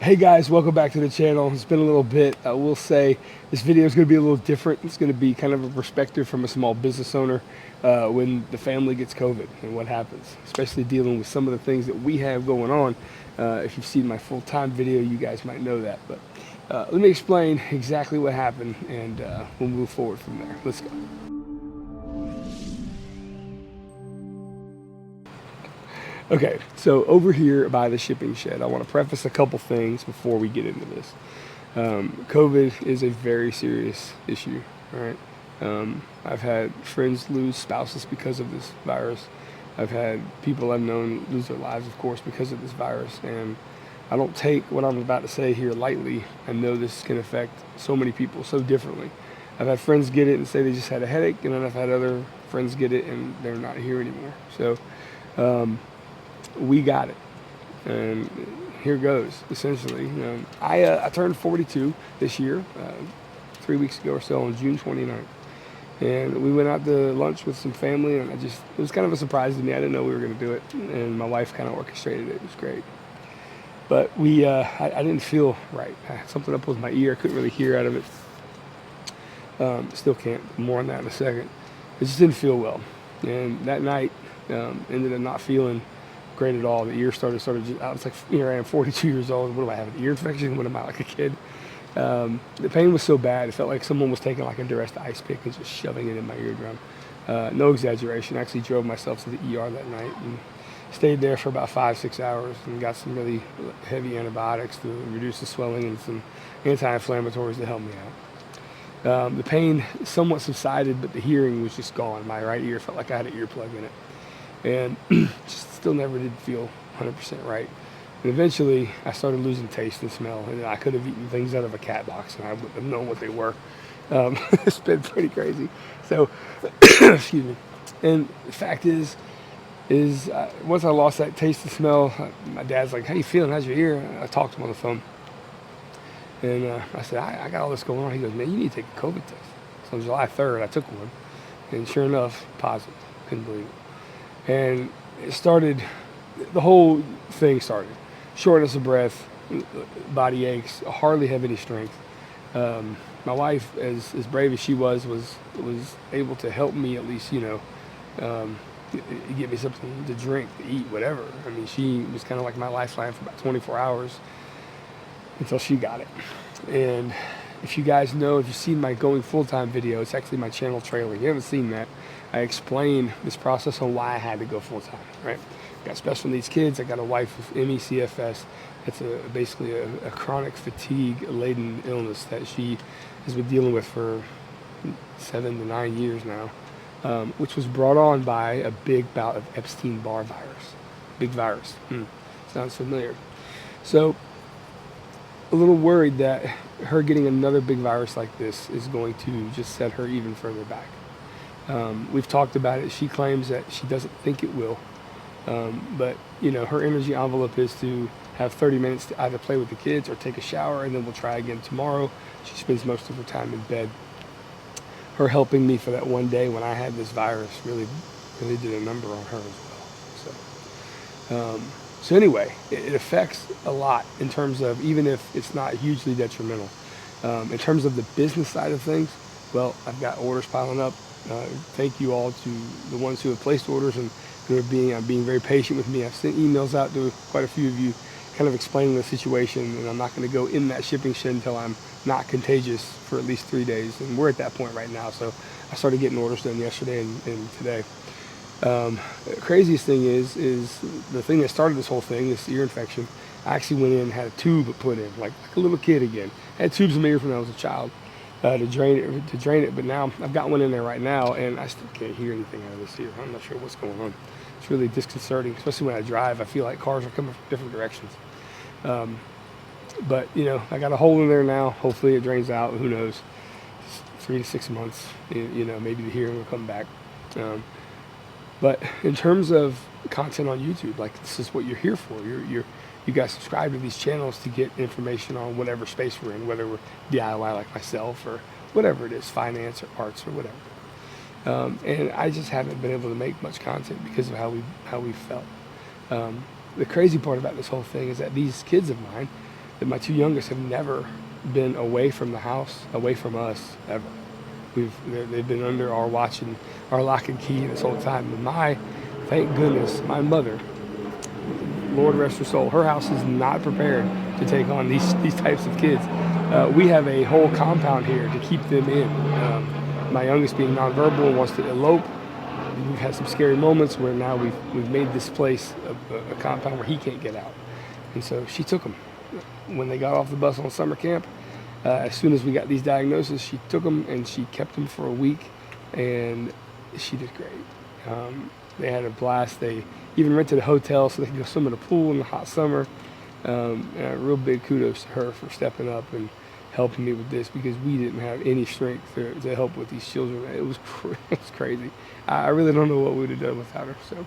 Hey guys, welcome back to the channel. It's been a little bit. I will say this video is going to be a little different. It's going to be kind of a perspective from a small business owner when the family gets COVID and what happens, especially dealing with some of the things that we have going on. If you've seen my full-time video, you guys might know that. But let me explain exactly what happened and we'll move forward from there. Let's go. Okay, so over here by the shipping shed, I want to preface a couple things before we get into this. COVID is a very serious issue, right? I've had friends lose spouses because of this virus. I've had people I've known lose their lives, of course, because of this virus. And I don't take what I'm about to say here lightly. I know this can affect so many people so differently. I've had friends get it and say they just had a headache, and then I've had other friends get it and they're not here anymore. So we got it, and here goes. Essentially, I turned 42 this year, 3 weeks ago or so, on June 29th, and we went out to lunch with some family, and it was kind of a surprise to me. I didn't know we were going to do it, and my wife kind of orchestrated it. It was great, but I didn't feel right. I had something up with my ear. I couldn't really hear out of it. Still can't. More on that in a second. It just didn't feel well, and that night ended up not feeling great at all. The ear started I was like, I am 42 years old. What do I have, an ear infection? What am I, like a kid? The pain was so bad. It felt like someone was taking like a duress ice pick and just shoving it in my eardrum. No exaggeration. I actually drove myself to the ER that night and stayed there for about 5-6 hours and got some really heavy antibiotics to reduce the swelling and some anti-inflammatories to help me out. The pain somewhat subsided, but the hearing was just gone. My right ear felt like I had an earplug in it. And just still never did feel 100% right. And eventually I started losing taste and smell, and I could have eaten things out of a cat box and I wouldn't have known what they were. It's been pretty crazy. So, excuse me. And the fact is once I lost that taste and smell, my dad's like, "How you feeling? How's your ear?" And I talked to him on the phone. And I said, I got all this going on. He goes, "Man, you need to take a COVID test." So on July 3rd, I took one, and sure enough, positive. Couldn't believe it. And the whole thing started. Shortness of breath, body aches, hardly have any strength. My wife, as brave as she was able to help me at least, get me something to drink, to eat, whatever. I mean, she was kind of like my lifeline for about 24 hours until she got it. And if you guys know, if you've seen my going full-time video, it's actually my channel trailer. If you haven't seen that, I explain this process on why I had to go full-time, right? I got special needs kids. I got a wife with ME/CFS. It's basically a chronic fatigue-laden illness that she has been dealing with for 7 to 9 years now, which was brought on by a big bout of Epstein-Barr virus. Big virus. Sounds familiar. So, a little worried that her getting another big virus like this is going to just set her even further back. We've talked about it. She claims that she doesn't think it will. But, her energy envelope is to have 30 minutes to either play with the kids or take a shower, and then we'll try again tomorrow. She spends most of her time in bed. Her helping me for that one day when I had this virus really did a number on her as well. So anyway, it affects a lot in terms of, even if it's not hugely detrimental. In terms of the business side of things, well, I've got orders piling up. Thank you all to the ones who have placed orders and who are being very patient with me. I've sent emails out to quite a few of you kind of explaining the situation, and I'm not going to go in that shipping shed until I'm not contagious for at least 3 days, and we're at that point right now. So I started getting orders done yesterday and today. The craziest thing is the thing that started this whole thing, this ear infection. I actually went in and had a tube put in, like a little kid again. I had tubes in my ear when I was a child. To drain it, but now I've got one in there right now, and I still can't hear anything out of this ear. I'm not sure what's going on. It's really disconcerting, especially when I drive. I feel like cars are coming from different directions. But I got a hole in there now. Hopefully it drains out. Who knows? 3 to 6 months. Maybe the hearing will come back. But in terms of content on YouTube, like, this is what you're here for. You guys subscribe to these channels to get information on whatever space we're in, whether we're DIY like myself or whatever it is, finance or arts or whatever. And I just haven't been able to make much content because of how we felt. The crazy part about this whole thing is that these kids of mine, that my two youngest have never been away from the house, away from us, ever. They've been under our watch and our lock and key this whole time. And thank goodness, my mother, Lord rest her soul, her house is not prepared to take on these types of kids. We have a whole compound here to keep them in. My youngest being nonverbal and wants to elope. We've had some scary moments where now we've made this place a compound where he can't get out. And so she took him. When they got off the bus on summer camp, as soon as we got these diagnoses, she took them and she kept them for a week, and she did great. They had a blast. They even rented a hotel so they could go swim in a pool in the hot summer. And a real big kudos to her for stepping up and helping me with this, because we didn't have any strength to help with these children. It was crazy. I really don't know what we would have done without her. So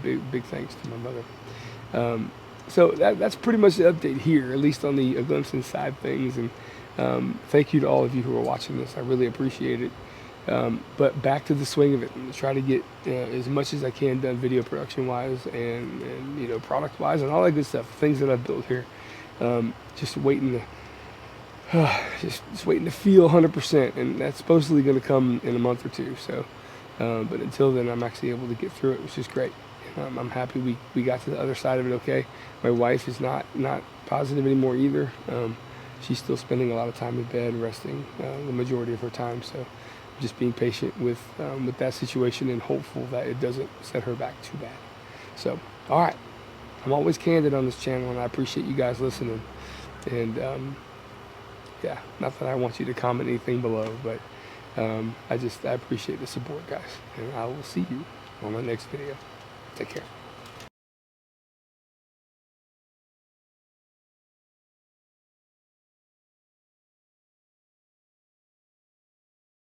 big thanks to my mother. So that's pretty much the update here, at least on the glimpse inside things. And thank you to all of you who are watching this. I really appreciate it. But back to the swing of it, and try to get as much as I can done video production wise and you know, product wise and all that good stuff, things that I've built here. Just waiting to feel 100%, and that's supposedly going to come in a month or two. So, but until then, I'm actually able to get through it, which is great. I'm happy we got to the other side of it okay. My wife is not positive anymore either. She's still spending a lot of time in bed resting the majority of her time. So just being patient with that situation and hopeful that it doesn't set her back too bad. So, all right. I'm always candid on this channel, and I appreciate you guys listening. And yeah, not that I want you to comment anything below, but I appreciate the support, guys. And I will see you on my next video. Take care.